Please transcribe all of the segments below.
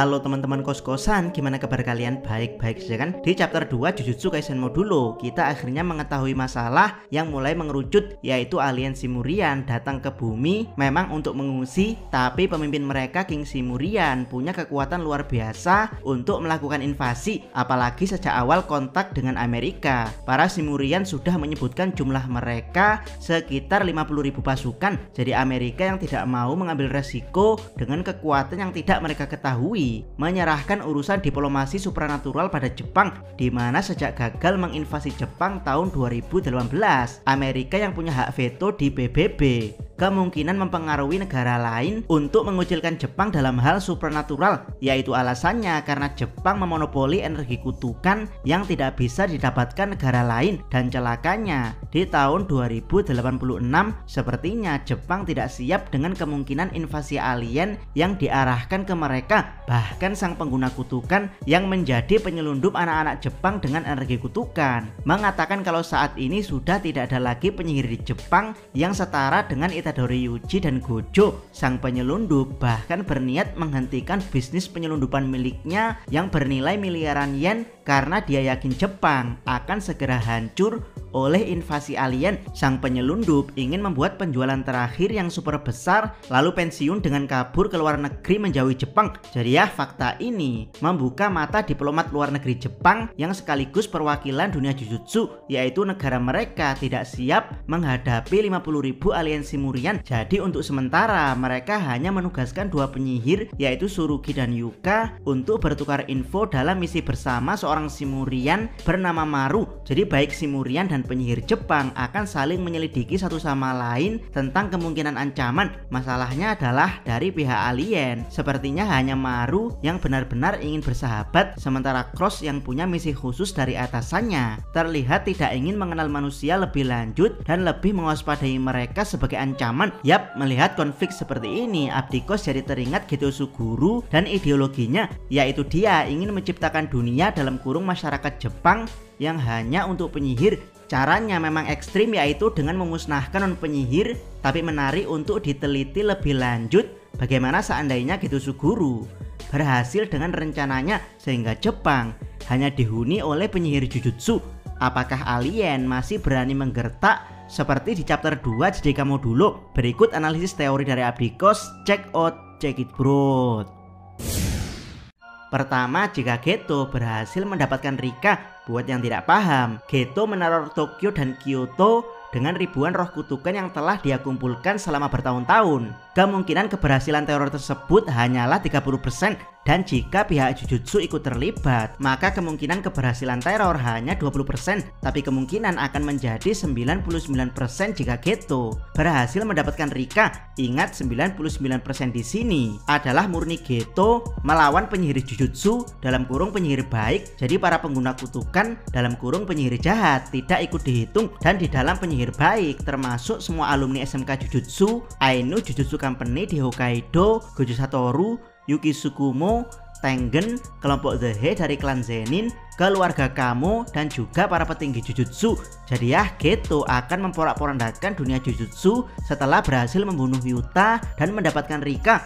Halo teman-teman kos-kosan, gimana kabar kalian? Baik-baik saja kan? Di chapter 2 Jujutsu Kaisen Modulo, kita akhirnya mengetahui masalah yang mulai mengerucut, yaitu alien Simurian datang ke bumi memang untuk mengungsi, tapi pemimpin mereka King Simurian punya kekuatan luar biasa untuk melakukan invasi, apalagi sejak awal kontak dengan Amerika. Para Simurian sudah menyebutkan jumlah mereka sekitar 50.000 pasukan, jadi Amerika yang tidak mau mengambil resiko dengan kekuatan yang tidak mereka ketahui menyerahkan urusan diplomasi supranatural pada Jepang, di mana sejak gagal menginvasi Jepang tahun 2018, Amerika yang punya hak veto di PBB kemungkinan mempengaruhi negara lain untuk mengucilkan Jepang dalam hal supranatural, yaitu alasannya karena Jepang memonopoli energi kutukan yang tidak bisa didapatkan negara lain, dan celakanya di tahun 2086 sepertinya Jepang tidak siap dengan kemungkinan invasi alien yang diarahkan ke mereka. Bahkan sang pengguna kutukan yang menjadi penyelundup anak-anak Jepang dengan energi kutukan mengatakan kalau saat ini sudah tidak ada lagi penyihir di Jepang yang setara dengan Itadori Yuji dan Gojo. Sang penyelundup bahkan berniat menghentikan bisnis penyelundupan miliknya yang bernilai miliaran yen karena dia yakin Jepang akan segera hancur oleh invasi alien. Sang penyelundup ingin membuat penjualan terakhir yang super besar lalu pensiun dengan kabur ke luar negeri menjauhi Jepang. Jadi ya, fakta ini membuka mata diplomat luar negeri Jepang yang sekaligus perwakilan dunia Jujutsu, yaitu negara mereka tidak siap menghadapi 50.000 alien Simurian. Jadi untuk sementara mereka hanya menugaskan dua penyihir, yaitu Tsurugi dan Yuka, untuk bertukar info dalam misi bersama seorang Simurian bernama Maru. Jadi baik Simurian dan penyihir Jepang akan saling menyelidiki satu sama lain tentang kemungkinan ancaman. Masalahnya adalah dari pihak alien sepertinya hanya Maru yang benar-benar ingin bersahabat, sementara Cross yang punya misi khusus dari atasannya terlihat tidak ingin mengenal manusia lebih lanjut dan lebih mewaspadai mereka sebagai ancaman. Yap, melihat konflik seperti ini, Abdikos jadi teringat Geto Suguru dan ideologinya, yaitu dia ingin menciptakan dunia dalam kurung masyarakat Jepang yang hanya untuk penyihir. Caranya memang ekstrim, yaitu dengan memusnahkan non-penyihir, tapi menarik untuk diteliti lebih lanjut bagaimana seandainya Geto Suguru berhasil dengan rencananya sehingga Jepang hanya dihuni oleh penyihir Jujutsu. Apakah alien masih berani menggertak seperti di chapter 2 JDK Modulo? Berikut analisis teori dari Abdikos, check it bro. Pertama, jika Geto berhasil mendapatkan Rika. Buat yang tidak paham, Geto meneror Tokyo dan Kyoto dengan ribuan roh kutukan yang telah dia kumpulkan selama bertahun-tahun. Kemungkinan keberhasilan teror tersebut hanyalah 30%, dan jika pihak Jujutsu ikut terlibat, maka kemungkinan keberhasilan teror hanya 20%, tapi kemungkinan akan menjadi 99% jika Geto berhasil mendapatkan Rika. Ingat, 99% di sini adalah murni Geto melawan penyihir Jujutsu dalam kurung penyihir baik, jadi para pengguna kutukan dalam kurung penyihir jahat tidak ikut dihitung, dan di dalam penyihir baik termasuk semua alumni SMK Jujutsu, Ainu Jujutsu Company di Hokkaido, Gojo Satoru, Yuki Tsukumo, Tengen, kelompok The He dari klan Zenin, keluarga Kamo, dan juga para petinggi Jujutsu. Jadi ya, Geto akan memporak-porandakan dunia Jujutsu setelah berhasil membunuh Yuta dan mendapatkan Rika.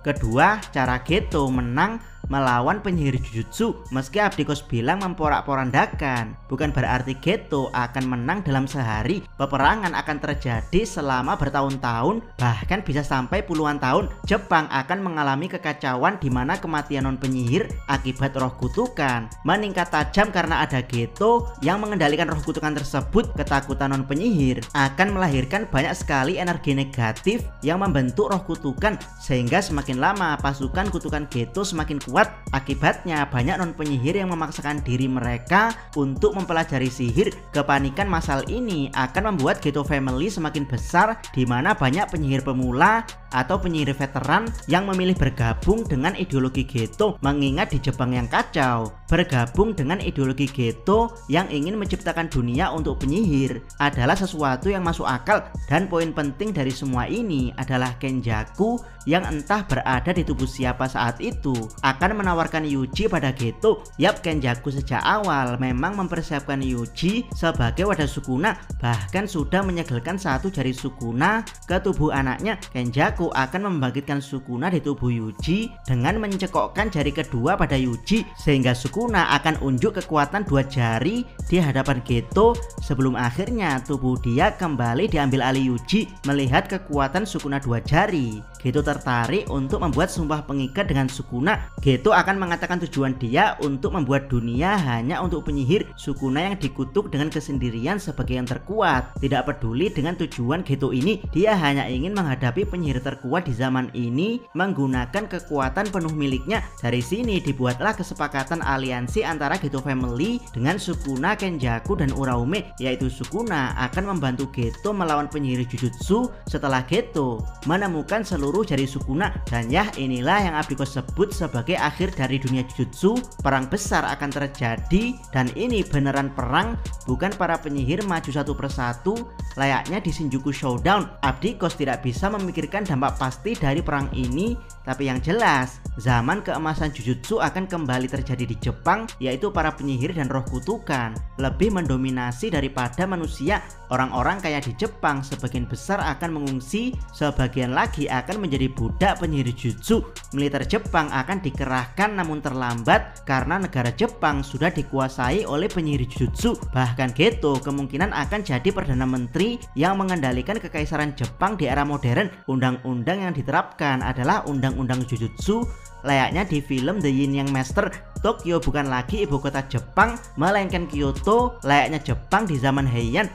Kedua, cara Geto menang melawan penyihir Jujutsu. Meski Abdikos bilang memporak-porandakan, bukan berarti Geto akan menang dalam sehari. Peperangan akan terjadi selama bertahun-tahun, bahkan bisa sampai puluhan tahun. Jepang akan mengalami kekacauan di mana kematian non penyihir akibat roh kutukan meningkat tajam karena ada Geto yang mengendalikan roh kutukan tersebut. Ketakutan non penyihir akan melahirkan banyak sekali energi negatif yang membentuk roh kutukan, sehingga semakin lama pasukan kutukan Geto semakin kuat. Akibatnya banyak non penyihir yang memaksakan diri mereka untuk mempelajari sihir. Kepanikan massal ini akan membuat Geto Family semakin besar, di mana banyak penyihir pemula atau penyihir veteran yang memilih bergabung dengan ideologi Geto. Mengingat di Jepang yang kacau, Bergabung dengan ideologi Geto yang ingin menciptakan dunia untuk penyihir adalah sesuatu yang masuk akal, dan poin penting dari semua ini adalah Kenjaku yang entah berada di tubuh siapa saat itu akan menawarkan Yuji pada Geto. Yap, Kenjaku sejak awal memang mempersiapkan Yuji sebagai wadah Sukuna, bahkan sudah menyegelkan satu jari Sukuna ke tubuh anaknya. Kenjaku akan membangkitkan Sukuna di tubuh Yuji dengan mencekokkan jari kedua pada Yuji, sehingga Sukuna akan unjuk kekuatan 2 jari di hadapan Geto sebelum akhirnya tubuh dia kembali diambil alih Yuji. Melihat kekuatan Sukuna 2 jari, Geto tertarik untuk membuat sumpah pengikat dengan Sukuna. Geto akan mengatakan tujuan dia untuk membuat dunia hanya untuk penyihir. Sukuna yang dikutuk dengan kesendirian sebagai yang terkuat tidak peduli dengan tujuan Geto ini. Dia hanya ingin menghadapi penyihir terkuat di zaman ini menggunakan kekuatan penuh miliknya. Dari sini dibuatlah kesepakatan aliansi antara Geto Family dengan Sukuna, Kenjaku, dan Uraume, yaitu Sukuna akan membantu Geto melawan penyihir Jujutsu setelah Geto menemukan seluruh jari Sukuna. Dan ya, inilah yang Abdiko sebut sebagai akhir dari dunia Jujutsu. Perang besar akan terjadi, dan ini beneran perang, bukan para penyihir maju satu persatu layaknya di Shinjuku Showdown. Abdikos tidak bisa memikirkan dampak pasti dari perang ini, tapi yang jelas zaman keemasan Jujutsu akan kembali terjadi di Jepang, yaitu para penyihir dan roh kutukan lebih mendominasi daripada manusia. Orang-orang kaya di Jepang sebagian besar akan mengungsi, sebagian lagi akan menjadi budak penyihir Jujutsu. Militer Jepang akan dikerahkan namun terlambat karena negara Jepang sudah dikuasai oleh penyihir Jujutsu. Bahkan Geto kemungkinan akan jadi Perdana Menteri yang mengendalikan kekaisaran Jepang di era modern. Undang-undang yang diterapkan adalah undang-undang Jujutsu layaknya di film The Yin Yang Master. Tokyo bukan lagi ibu kota Jepang, melainkan Kyoto layaknya Jepang di zaman Heian.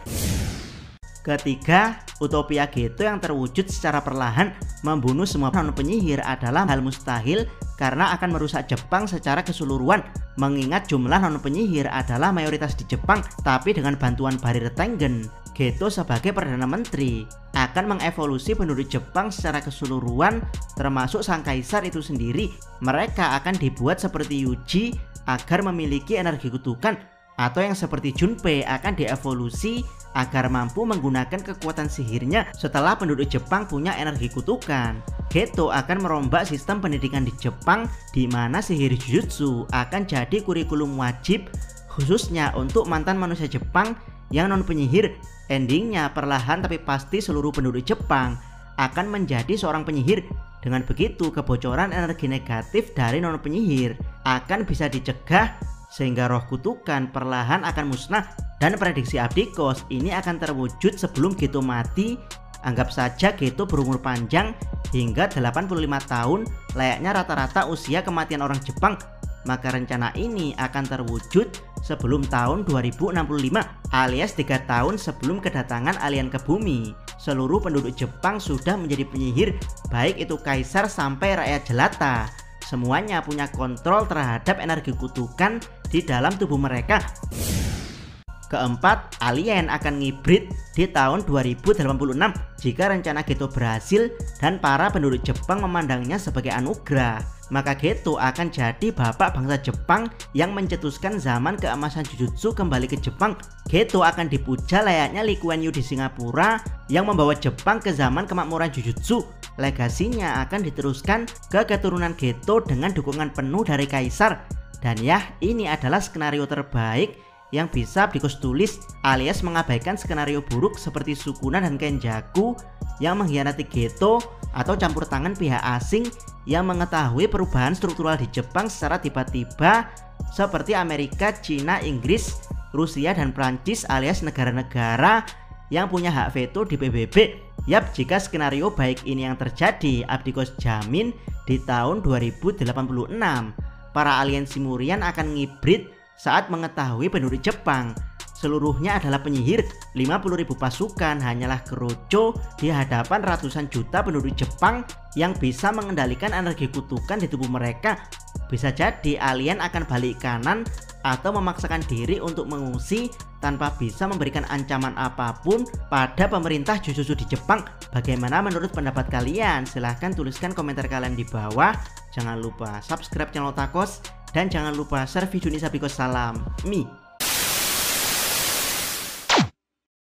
Ketiga, utopia Geto yang terwujud secara perlahan. Membunuh semua non penyihir adalah hal mustahil karena akan merusak Jepang secara keseluruhan. Mengingat jumlah non penyihir adalah mayoritas di Jepang, tapi dengan bantuan Barir Tengen, Geto sebagai Perdana Menteri akan mengevolusi penduduk Jepang secara keseluruhan, termasuk sang kaisar itu sendiri. Mereka akan dibuat seperti Yuji agar memiliki energi kutukan, atau yang seperti Junpei akan dievolusi agar mampu menggunakan kekuatan sihirnya. Setelah penduduk Jepang punya energi kutukan, Geto akan merombak sistem pendidikan di Jepang, di mana sihir Jujutsu akan jadi kurikulum wajib khususnya untuk mantan manusia Jepang yang non penyihir. Endingnya perlahan tapi pasti seluruh penduduk Jepang akan menjadi seorang penyihir. Dengan begitu kebocoran energi negatif dari non penyihir akan bisa dicegah, sehingga roh kutukan perlahan akan musnah. Dan prediksi Abdikos ini akan terwujud sebelum Geto mati. Anggap saja Geto berumur panjang hingga 85 tahun layaknya rata-rata usia kematian orang Jepang. Maka rencana ini akan terwujud sebelum tahun 2065, alias 3 tahun sebelum kedatangan alien ke bumi. Seluruh penduduk Jepang sudah menjadi penyihir, baik itu kaisar sampai rakyat jelata. Semuanya punya kontrol terhadap energi kutukan di dalam tubuh mereka. Keempat, alien akan ngibrit di tahun 2086 jika rencana Geto berhasil dan para penduduk Jepang memandangnya sebagai anugerah. Maka Geto akan jadi bapak bangsa Jepang yang mencetuskan zaman keemasan Jujutsu kembali ke Jepang. Geto akan dipuja layaknya Lee Kuan Yew di Singapura yang membawa Jepang ke zaman kemakmuran Jujutsu. Legasinya akan diteruskan ke keturunan Geto dengan dukungan penuh dari kaisar. Dan ya, ini adalah skenario terbaik yang bisa Abdikos tulis, alias mengabaikan skenario buruk seperti Sukuna dan Kenjaku yang mengkhianati Geto, atau campur tangan pihak asing yang mengetahui perubahan struktural di Jepang secara tiba-tiba seperti Amerika, Cina, Inggris, Rusia, dan Prancis, alias negara-negara yang punya hak veto di PBB. Yap, jika skenario baik ini yang terjadi, Abdikos jamin di tahun 2086 para alien Simurian akan ngibrit saat mengetahui penduduk Jepang seluruhnya adalah penyihir. 50.000 pasukan hanyalah keroco di hadapan ratusan juta penduduk Jepang yang bisa mengendalikan energi kutukan di tubuh mereka. Bisa jadi alien akan balik kanan atau memaksakan diri untuk mengungsi tanpa bisa memberikan ancaman apapun pada pemerintah Jujutsu di Jepang. Bagaimana menurut pendapat kalian? Silahkan tuliskan komentar kalian di bawah. Jangan lupa subscribe channel Otakos Dan jangan lupa share video ini. Salam Mi.